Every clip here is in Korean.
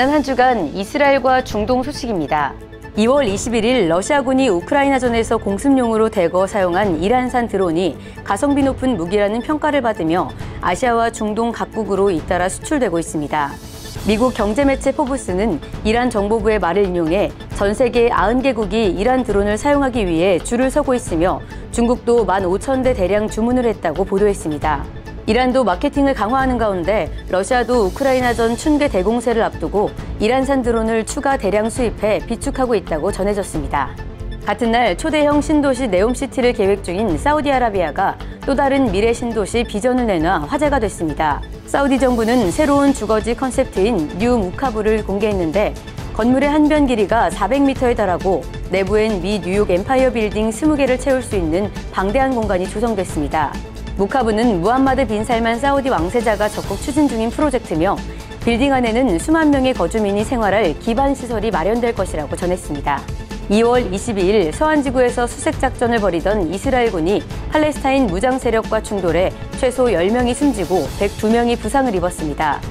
지난 한 주간 이스라엘과 중동 소식입니다. 2월 21일 러시아군이 우크라이나전에서 공습용으로 대거 사용한 이란산 드론이 가성비 높은 무기라는 평가를 받으며 아시아와 중동 각국으로 잇따라 수출되고 있습니다. 미국 경제매체 포브스는 이란 정보부의 말을 인용해 전 세계 90개국이 이란 드론을 사용하기 위해 줄을 서고 있으며 중국도 15,000대 대량 주문을 했다고 보도했습니다. 이란도 마케팅을 강화하는 가운데 러시아도 우크라이나전 춘계 대공세를 앞두고 이란산 드론을 추가 대량 수입해 비축하고 있다고 전해졌습니다. 같은 날 초대형 신도시 네옴시티를 계획 중인 사우디아라비아가 또 다른 미래 신도시 비전을 내놔 화제가 됐습니다. 사우디 정부는 새로운 주거지 컨셉트인 뉴 무카브를 공개했는데 건물의 한 변 길이가 400m에 달하고 내부엔 미 뉴욕 엠파이어 빌딩 20개를 채울 수 있는 방대한 공간이 조성됐습니다. 무카브는 무함마드 빈 살만 사우디 왕세자가 적극 추진 중인 프로젝트며 빌딩 안에는 수만 명의 거주민이 생활할 기반 시설이 마련될 것이라고 전했습니다. 2월 22일 서한지구에서 수색작전을 벌이던 이스라엘군이 팔레스타인 무장 세력과 충돌해 최소 10명이 숨지고 102명이 부상을 입었습니다.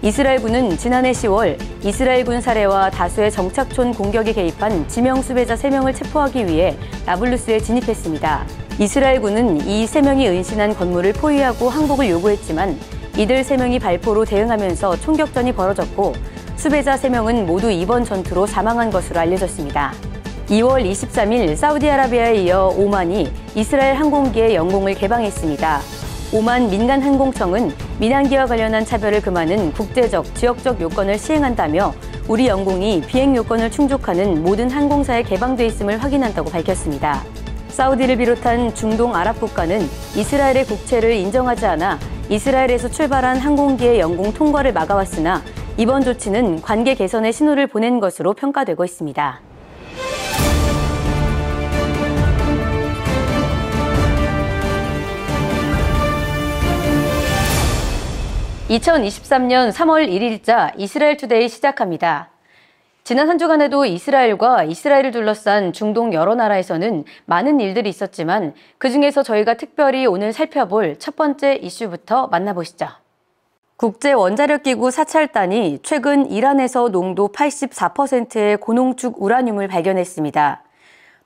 이스라엘군은 지난해 10월 이스라엘군 사례와 다수의 정착촌 공격에 개입한 지명 수배자 3명을 체포하기 위해 나블루스에 진입했습니다. 이스라엘군은 이 3명이 은신한 건물을 포위하고 항복을 요구했지만 이들 3명이 발포로 대응하면서 총격전이 벌어졌고 수배자 3명은 모두 이번 전투로 사망한 것으로 알려졌습니다. 2월 23일 사우디아라비아에 이어 오만이 이스라엘 항공기의 영공을 개방했습니다. 오만 민간항공청은 민항기와 관련한 차별을 금하는 국제적, 지역적 요건을 시행한다며 우리 영공이 비행 요건을 충족하는 모든 항공사에 개방돼 있음을 확인한다고 밝혔습니다. 사우디를 비롯한 중동 아랍 국가는 이스라엘의 국채를 인정하지 않아 이스라엘에서 출발한 항공기의 영공 통과를 막아왔으나 이번 조치는 관계 개선의 신호를 보낸 것으로 평가되고 있습니다. 2023년 3월 1일자 이스라엘 투데이 시작합니다. 지난 한 주간에도 이스라엘과 이스라엘을 둘러싼 중동 여러 나라에서는 많은 일들이 있었지만 그중에서 저희가 특별히 오늘 살펴볼 첫 번째 이슈부터 만나보시죠. 국제원자력기구 사찰단이 최근 이란에서 농도 84%의 고농축 우라늄을 발견했습니다.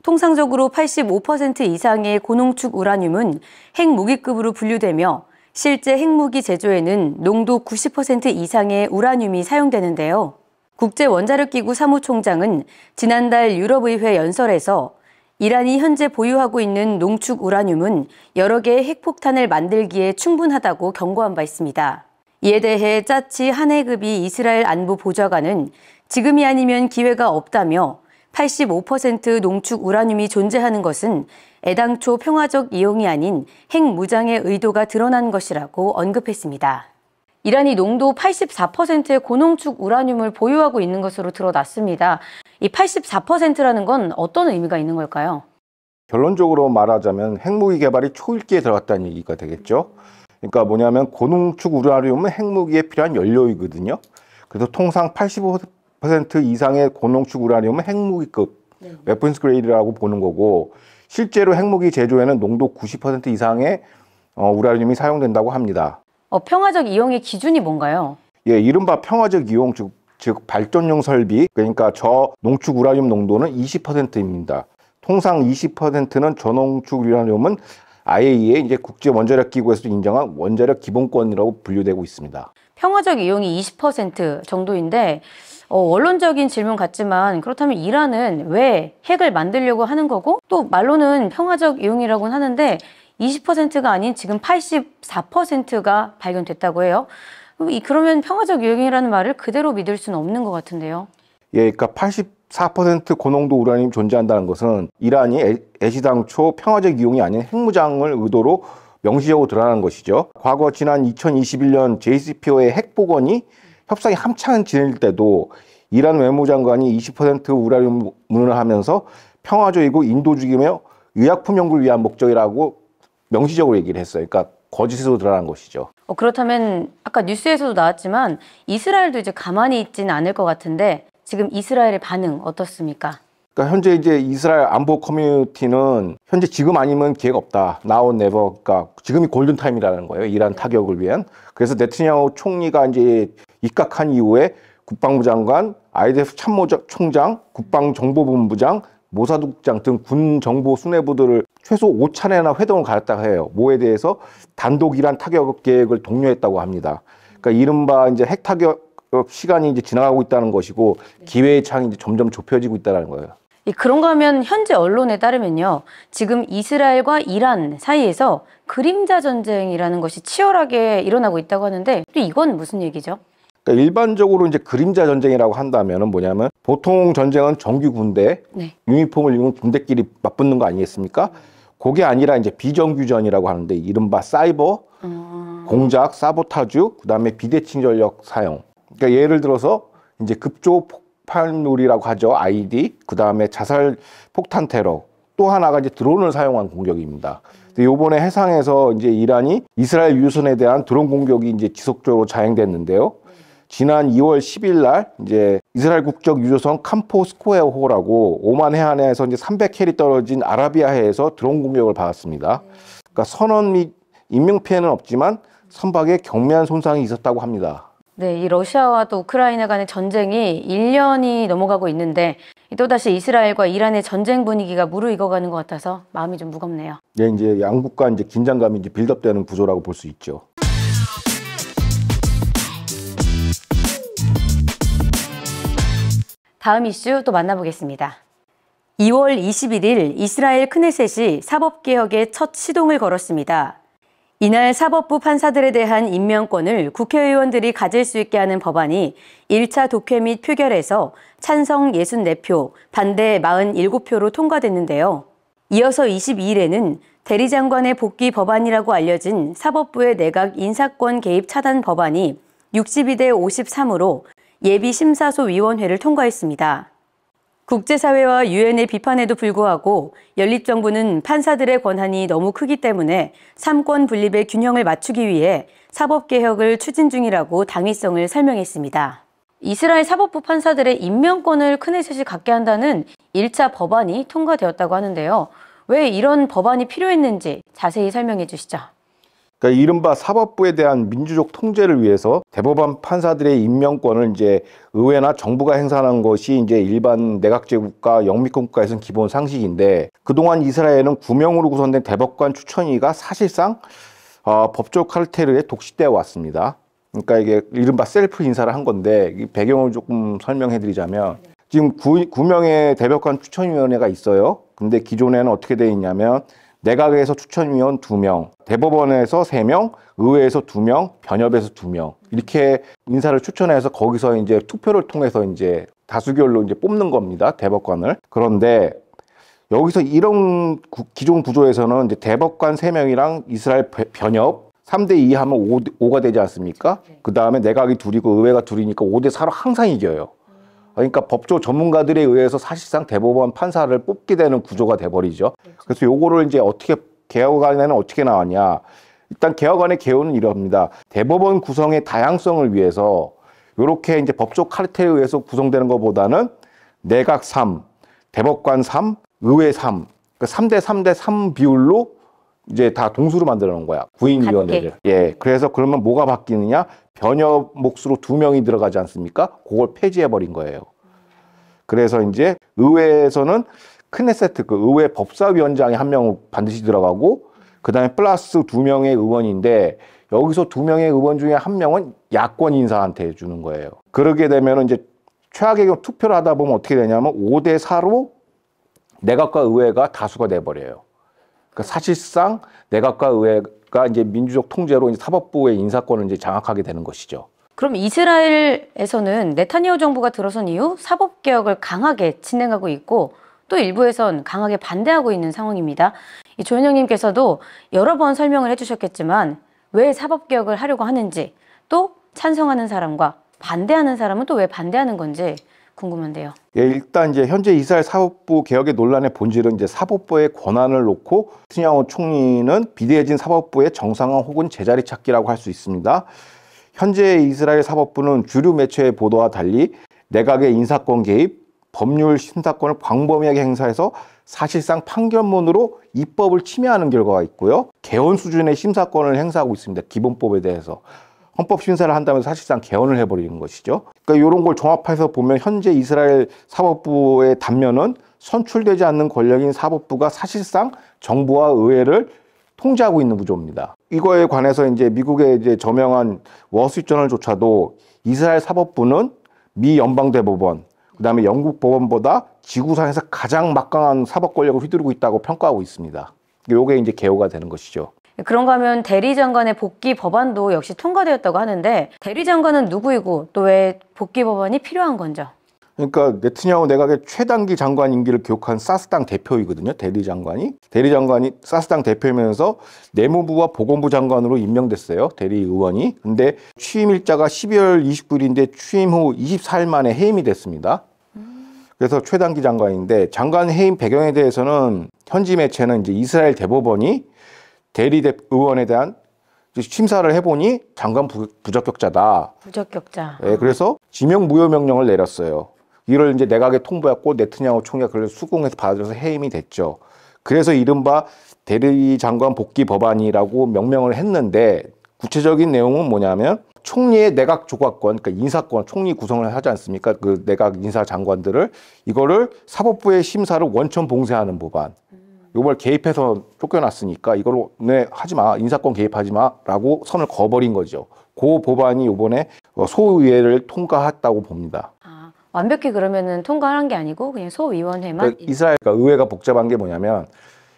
통상적으로 85% 이상의 고농축 우라늄은 핵무기급으로 분류되며 실제 핵무기 제조에는 농도 90% 이상의 우라늄이 사용되는데요. 국제원자력기구 사무총장은 지난달 유럽의회 연설에서 이란이 현재 보유하고 있는 농축 우라늄은 여러 개의 핵폭탄을 만들기에 충분하다고 경고한 바 있습니다. 이에 대해 짜치 하네그비 이스라엘 안보 보좌관은 지금이 아니면 기회가 없다며 85% 농축 우라늄이 존재하는 것은 애당초 평화적 이용이 아닌 핵무장의 의도가 드러난 것이라고 언급했습니다. 이란이 농도 84%의 고농축 우라늄을 보유하고 있는 것으로 드러났습니다. 이 84%라는 건 어떤 의미가 있는 걸까요? 결론적으로 말하자면 핵무기 개발이 초일기에 들어갔다는 얘기가 되겠죠. 그러니까 뭐냐면 고농축 우라늄은 핵무기에 필요한 연료이거든요. 그래서 통상 85% 이상의 고농축 우라늄은 핵무기급, 웨폰스 그레이드라고 보는 거고 실제로 핵무기 제조에는 농도 90% 이상의 우라늄이 사용된다고 합니다. 평화적 이용의 기준이 뭔가요? 예, 이른바 평화적 이용, 즉 발전용 설비, 그러니까 저농축 우라늄 농도는 20%입니다. 통상 20%는 저농축 우라늄은 IAEA 이제 국제원자력기구에서 인정한 원자력 기본권이라고 분류되고 있습니다. 평화적 이용이 20% 정도인데 원론적인 질문 같지만 그렇다면 이란은 왜 핵을 만들려고 하는 거고 또 말로는 평화적 이용이라고는 하는데 20%가 아닌 지금 84%가 발견됐다고 해요. 그러면 평화적 이용이라는 말을 그대로 믿을 수는 없는 것 같은데요. 예, 그러니까 84% 고농도 우라늄이 존재한다는 것은 이란이 애시당초 평화적 이용이 아닌 핵무장을 의도로 명시적으로 드러나는 것이죠. 과거 지난 2021년 JCPOA 핵복원이 협상이 한창 진행될 때도 이란 외무장관이 20% 우라늄 문을 하면서 평화적이고 인도주의며 의약품 연구를 위한 목적이라고 명시적으로 얘기를 했어요. 그러니까 거짓으로 드러난 것이죠. 그렇다면 아까 뉴스에서도 나왔지만 이스라엘도 이제 가만히 있지는 않을 것 같은데 지금 이스라엘의 반응 어떻습니까? 그러니까 현재 이제 이스라엘 안보 커뮤니티는 현재 지금 아니면 기회가 없다. Now or never. 그러니까 지금이 골든 타임이라는 거예요. 이란 타격을 위한. 그래서 네타냐후 총리가 이제 입각한 이후에 국방부 장관, IDF 참모총장, 국방정보본부장, 모사국장 등 군 정보 수뇌부들을 최소 5차례나 회동을 가졌다고 해요. 뭐에 대해서 단독 이란 타격 계획을 독려했다고 합니다. 그러니까 이른바 이제 핵 타격 시간이 이제 지나가고 있다는 것이고 기회의 창이 이제 점점 좁혀지고 있다는 거예요. 그런가 하면 현재 언론에 따르면요, 지금 이스라엘과 이란 사이에서 그림자 전쟁이라는 것이 치열하게 일어나고 있다고 하는데, 또 이건 무슨 얘기죠? 그러니까 일반적으로 이제 그림자 전쟁이라고 한다면은 뭐냐면 보통 전쟁은 정규 군대, 유니폼을 입은 군대끼리 맞붙는 거 아니겠습니까? 그게 아니라 이제 비정규전이라고 하는데 이른바 사이버, 공작, 사보타주, 그다음에 비대칭 전력 사용. 그러니까 예를 들어서 이제 급조 폭발물이라고 하죠. ID, 그다음에 자살 폭탄 테러. 또 하나가 이제 드론을 사용한 공격입니다. 요번에 해상에서 이제 이란이 이스라엘 유선에 대한 드론 공격이 이제 지속적으로 자행됐는데요. 지난 2월 10일 날 이제 이스라엘 국적 유조선 캄포 스코어호라고 오만 해안에서 이제 300캐리 떨어진 아라비아해에서 드론 공격을 받았습니다. 그러니까 선원 및 인명 피해는 없지만 선박에 경미한 손상이 있었다고 합니다. 네, 이 러시아와 또 우크라이나 간의 전쟁이 1년이 넘어가고 있는데 또다시 이스라엘과 이란의 전쟁 분위기가 무르익어가는 것 같아서 마음이 좀 무겁네요. 네, 이제 양국간 이제 긴장감이 이제 빌드업되는 구조라고 볼 수 있죠. 다음 이슈 또 만나보겠습니다. 2월 21일 이스라엘 크네셋이 사법개혁의 첫 시동을 걸었습니다. 이날 사법부 판사들에 대한 임명권을 국회의원들이 가질 수 있게 하는 법안이 1차 독회 및 표결에서 찬성 64표, 반대 47표로 통과됐는데요. 이어서 22일에는 대리장관의 복귀 법안이라고 알려진 사법부의 내각 인사권 개입 차단 법안이 62대 53으로 예비심사소위원회를 통과했습니다. 국제사회와 유엔의 비판에도 불구하고 연립정부는 판사들의 권한이 너무 크기 때문에 삼권 분립의 균형을 맞추기 위해 사법개혁을 추진 중이라고 당위성을 설명했습니다. 이스라엘 사법부 판사들의 임명권을 크네셋이 갖게 한다는 1차 법안이 통과되었다고 하는데요. 왜 이런 법안이 필요했는지 자세히 설명해 주시죠. 그러니까 이른바 사법부에 대한 민주적 통제를 위해서 대법원 판사들의 임명권을 이제 의회나 정부가 행사하는 것이 이제 일반 내각제 국가, 영미권 국가에서는 기본 상식인데 그동안 이스라엘은 9명으로 구성된 대법관 추천위가 사실상 법적 카르텔에 독식되어 왔습니다. 그러니까 이게 이른바 셀프 인사를 한 건데 이 배경을 조금 설명해 드리자면 지금 9명의 대법관 추천위원회가 있어요. 근데 기존에는 어떻게 되어 있냐면 내각에서 추천위원 2명, 대법원에서 3명, 의회에서 2명, 변협에서 2명 이렇게 인사를 추천해서 거기서 이제 투표를 통해서 이제 다수결로 이제 뽑는 겁니다. 대법관을. 그런데 여기서 이런 기존 구조에서는 이제 대법관 3명이랑 이스라엘 변협 3대2 하면 5가 되지 않습니까? 그 다음에 내각이 2이고 의회가 2이니까 5대4로 항상 이겨요. 그러니까 법조 전문가들에 의해서 사실상 대법원 판사를 뽑게 되는 구조가 돼버리죠. 그래서 요거를 이제 어떻게 개혁안에는 어떻게 나왔냐. 일단 개혁안의 개요는 이럽니다. 대법원 구성의 다양성을 위해서 이렇게 이제 법조 카르텔에 의해서 구성되는 것보다는 내각 3, 대법관 3, 의회 3, 그러니까 3대 3대 3 비율로 이제 다 동수로 만들어 놓은 거야. 구인위원회를. 예. 그래서 그러면 뭐가 바뀌느냐? 변협 몫으로 2명이 들어가지 않습니까? 그걸 폐지해버린 거예요. 그래서 이제 의회에서는 크네세트, 그 의회 법사위원장이 1명 반드시 들어가고, 그 다음에 플러스 2명의 의원인데, 여기서 2명의 의원 중에 1명은 야권 인사한테 주는 거예요. 그러게 되면 이제 최악의 투표를 하다 보면 어떻게 되냐면 5대4로 내각과 의회가 다수가 돼버려요. 그러니까 사실상 내각과 의회가 이제 민주적 통제로 이제 사법부의 인사권을 이제 장악하게 되는 것이죠. 그럼 이스라엘에서는 네타냐후 정부가 들어선 이후 사법개혁을 강하게 진행하고 있고 또 일부에선 강하게 반대하고 있는 상황입니다. 이 조현영님께서도 여러 번 설명을 해주셨겠지만 왜 사법개혁을 하려고 하는지 또 찬성하는 사람과 반대하는 사람은 또 왜 반대하는 건지 궁금한데요. 예, 일단 이제 현재 이스라엘 사법부 개혁의 논란의 본질은 이제 사법부의 권한을 놓고 네타냐후 총리는 비대해진 사법부의 정상화 혹은 제자리 찾기라고 할 수 있습니다. 현재 이스라엘 사법부는 주류 매체의 보도와 달리 내각의 인사권 개입, 법률 심사권을 광범위하게 행사해서 사실상 판결문으로 입법을 침해하는 결과가 있고요. 개헌 수준의 심사권을 행사하고 있습니다. 기본법에 대해서. 헌법 심사를 한다면서 사실상 개헌을 해버리는 것이죠. 그러니까 이런 걸 종합해서 보면 현재 이스라엘 사법부의 단면은 선출되지 않는 권력인 사법부가 사실상 정부와 의회를 통제하고 있는 구조입니다. 이거에 관해서 이제 미국의 이제 저명한 월스트리트저널조차도 이스라엘 사법부는 미 연방대법원, 그다음에 영국 법원보다 지구상에서 가장 막강한 사법 권력을 휘두르고 있다고 평가하고 있습니다. 요게 이제 개요가 되는 것이죠. 그런가 하면 대리장관의 복귀 법안도 역시 통과되었다고 하는데 대리장관은 누구이고 또 왜 복귀 법안이 필요한 건죠? 그러니까 네트냐후 내각의 최단기 장관 임기를 기록한 사스당 대표이거든요. 대리장관이 사스당 대표이면서 내무부와 보건부 장관으로 임명됐어요. 대리의원이. 근데 취임 일자가 12월 29일인데 취임 후 24일 만에 해임이 됐습니다. 그래서 최단기 장관인데 장관 해임 배경에 대해서는 현지 매체는 이제 이스라엘 대법원이 의원에 대한 심사를 해보니 장관 부적격자다. 부적격자. 네, 그래서 지명 무효 명령을 내렸어요. 이를 이제 내각에 통보했고 네트냐후 총리가 그걸 수긍해서 받아줘서 해임이 됐죠. 그래서 이른바 대리장관 복귀 법안이라고 명명을 했는데 구체적인 내용은 뭐냐면 총리의 내각 조각권, 그러니까 인사권, 총리 구성을 하지 않습니까? 그 내각 인사 장관들을 이거를 사법부의 심사를 원천 봉쇄하는 법안. 이걸 개입해서 쫓겨났으니까 이걸 하지 마, 인사권 개입하지 마라고 선을 그어버린 거죠. 그 법안이 이번에 소의회를 통과했다고 봅니다. 완벽히 그러면은 통과한 게 아니고 그냥 소위원회만. 그러니까 이스라엘 의회가 복잡한 게 뭐냐면,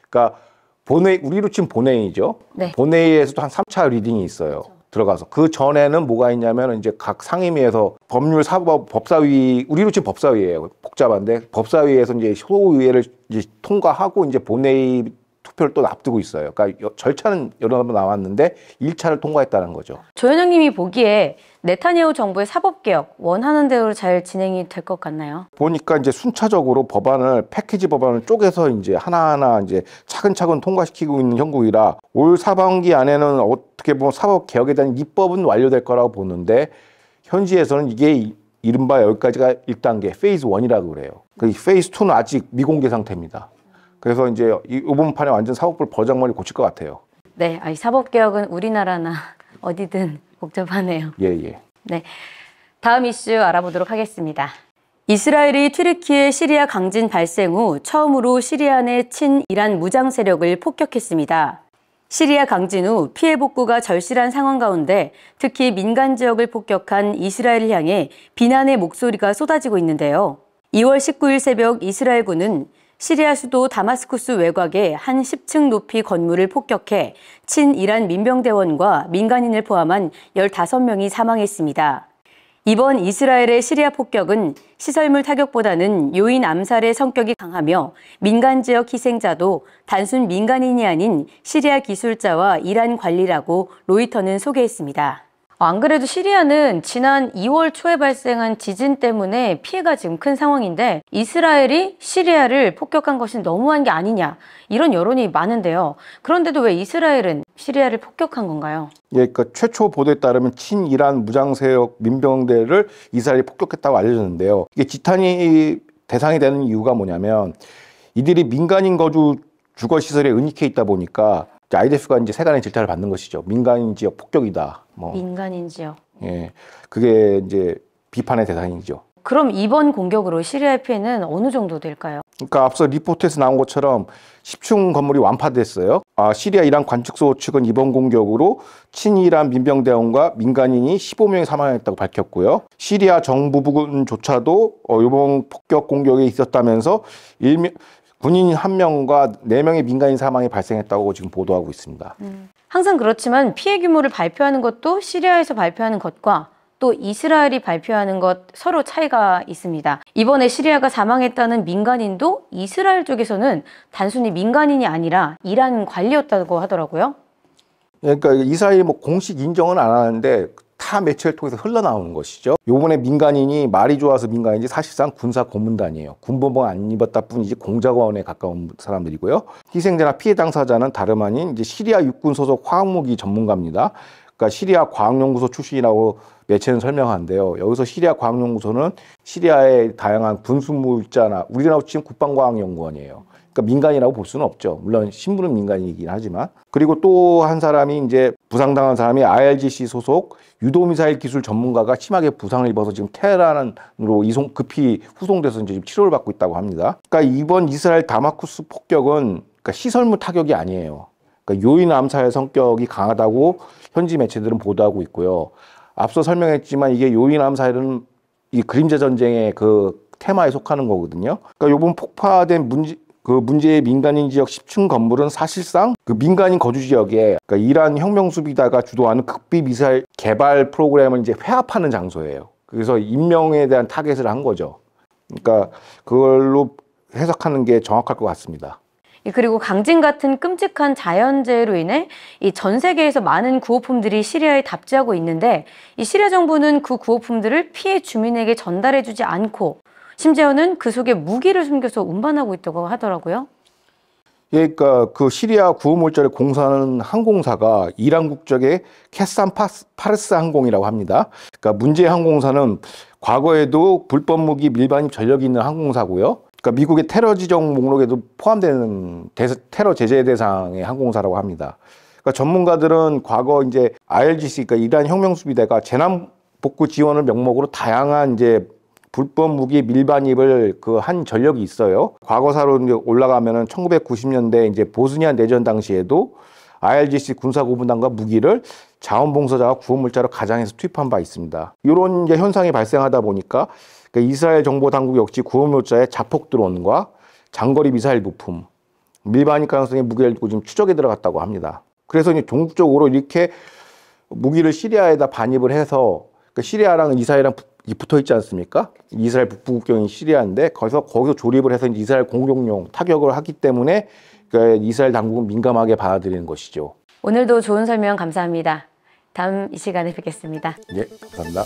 그러니까 본회의, 우리로 치면 본회의죠. 네. 본회의에서도 한 3차 리딩이 있어요. 그렇죠. 들어가서 그 전에는 뭐가 있냐면 이제 각 상임위에서 법률 사법 법사위, 우리로 치면 법사위예요. 복잡한데 법사위에서 이제 소위회를 이제 통과하고 이제 본회의 투표를 또 앞두고 있어요. 그러니까 절차는 여러 번 나왔는데 1차를 통과했다는 거죠. 조현영님이 보기에 네타냐후 정부의 사법개혁 원하는 대로 잘 진행이 될 것 같나요? 보니까 이제 순차적으로 패키지 법안을 쪼개서 이제 하나하나 이제 차근차근 통과시키고 있는 형국이라 올 사반기 안에는 어떻게 보면 사법개혁에 대한 입법은 완료될 거라고 보는데 현지에서는 이게 이른바 여기까지가 1단계 페이즈 1이라고 그래요. 그 페이즈 2는 아직 미공개 상태입니다. 그래서 이제 이번 판에 완전 사법부를 버장머리 고칠 것 같아요. 네, 사법개혁은 우리나라나 어디든 복잡하네요. 예. 네, 다음 이슈 알아보도록 하겠습니다. 이스라엘이 튀르키예 시리아 강진 발생 후 처음으로 시리아 내 친이란 무장 세력을 폭격했습니다. 시리아 강진 후 피해 복구가 절실한 상황 가운데 특히 민간 지역을 폭격한 이스라엘을 향해 비난의 목소리가 쏟아지고 있는데요. 2월 19일 새벽 이스라엘군은 시리아 수도 다마스쿠스 외곽의 한 10층 높이 건물을 폭격해 친이란 민병대원과 민간인을 포함한 15명이 사망했습니다. 이번 이스라엘의 시리아 폭격은 시설물 타격보다는 요인 암살의 성격이 강하며 민간 지역 희생자도 단순 민간인이 아닌 시리아 기술자와 이란 관리라고 로이터는 소개했습니다. 안 그래도 시리아는 지난 2월 초에 발생한 지진 때문에 피해가 지금 큰 상황인데 이스라엘이 시리아를 폭격한 것이 너무한 게 아니냐 이런 여론이 많은데요. 그런데도 왜 이스라엘은 시리아를 폭격한 건가요? 예, 그러니까 최초 보도에 따르면 친이란 무장세력 민병대를 이스라엘이 폭격했다고 알려졌는데요. 이게 지탄이 대상이 되는 이유가 뭐냐면 이들이 민간인 거주 주거시설에 은닉해 있다 보니까 IDF가 이제 세간의 질타를 받는 것이죠. 민간인 지역 폭격이다. 민간인 지역. 예, 그게 이제 비판의 대상이죠. 그럼 이번 공격으로 시리아의 피해는 어느 정도 될까요? 그러니까 앞서 리포트에서 나온 것처럼 10층 건물이 완파됐어요. 시리아 이란 관측소 측은 이번 공격으로 친이란 민병대원과 민간인이 15명이 사망했다고 밝혔고요. 시리아 정부 부근조차도 이번 폭격 공격에 있었다면서 군인 1명과 4명의 민간인 사망이 발생했다고 지금 보도하고 있습니다. 항상 그렇지만 피해 규모를 발표하는 것도 시리아에서 발표하는 것과 또 이스라엘이 발표하는 것 서로 차이가 있습니다. 이번에 시리아가 사망했다는 민간인도 이스라엘 쪽에서는 단순히 민간인이 아니라 이란 관리였다고 하더라고요. 그러니까 이스라엘이 공식 인정은 안 하는데 타 매체를 통해서 흘러나오는 것이죠. 요번에 민간인이 말이 좋아서 민간인지 사실상 군사 고문단이에요. 군복을 안 입었다 뿐이지 공작원에 가까운 사람들이고요. 희생자나 피해 당사자는 다름 아닌 이제 시리아 육군 소속 화학무기 전문가입니다. 그러니까 시리아 과학연구소 출신이라고 매체는 설명하는데요. 여기서 시리아 과학연구소는 시리아의 다양한 군수물자나 우리나라 치면 국방과학연구원이에요. 그러니까 민간이라고 볼 수는 없죠. 물론 신부는 민간이긴 하지만. 그리고 또 한 사람이 이제 부상당한 사람이 IRGC 소속 유도미사일 기술 전문가가 심하게 부상을 입어서 지금 테헤란으로 급히 후송돼서 이제 치료를 받고 있다고 합니다. 그러니까 이번 이스라엘 다마쿠스 폭격은 그러니까 시설물 타격이 아니에요. 그러니까 요인 암살 성격이 강하다고 현지 매체들은 보도하고 있고요. 앞서 설명했지만 이게 요인 암살은 이 그림자 전쟁의 그 테마에 속하는 거거든요. 그러니까 이번 폭파된 문제의 민간인 지역 10층 건물은 사실상 그 민간인 거주 지역에 그러니까 이란 혁명수비다가 주도하는 극비 미사일 개발 프로그램을 이제 회합하는 장소예요. 그래서 인명에 대한 타겟을 한 거죠. 그러니까 그걸로 해석하는 게 정확할 것 같습니다. 그리고 강진 같은 끔찍한 자연재해로 인해 이 전 세계에서 많은 구호품들이 시리아에 답지하고 있는데 이 시리아 정부는 그 구호품들을 피해 주민에게 전달해주지 않고 심지어는 그 속에 무기를 숨겨서 운반하고 있다고 하더라고요. 예, 그러니까 그 시리아 구호물자를 공사하는 항공사가 이란 국적의 캐산 파르스 항공이라고 합니다. 그러니까 문제의 항공사는 과거에도 불법 무기 밀반입 전력이 있는 항공사고요. 그러니까 미국의 테러 지정 목록에도 포함되는 테러 제재 대상의 항공사라고 합니다. 그러니까 전문가들은 과거 이제 IRGC, 그러니까 이란 혁명수비대가 재난 복구 지원을 명목으로 다양한 이제 불법 무기 밀반입을 그 한 전력이 있어요. 과거사로 이제 올라가면은 1990년대 이제 보스니아 내전 당시에도 IRGC 군사고문단과 무기를 자원봉사자와 구호물자로 가장해서 투입한 바 있습니다. 이런 이제 현상이 발생하다 보니까 그러니까 이스라엘 정보 당국 역시 구호물자의 자폭 드론과 장거리 미사일 부품, 밀반입 가능성의 무기를 두고 지금 추적에 들어갔다고 합니다. 그래서 이제 종국적으로 이렇게 무기를 시리아에다 반입을 해서 그러니까 시리아랑 이스라엘이랑 붙어 있지 않습니까? 이스라엘 북부 국경인 시리아인데 거기서 조립을 해서 이스라엘 공격용 타격을 하기 때문에 그러니까 이스라엘 당국은 민감하게 받아들이는 것이죠. 오늘도 좋은 설명 감사합니다. 다음 이 시간에 뵙겠습니다. 네, 감사합니다.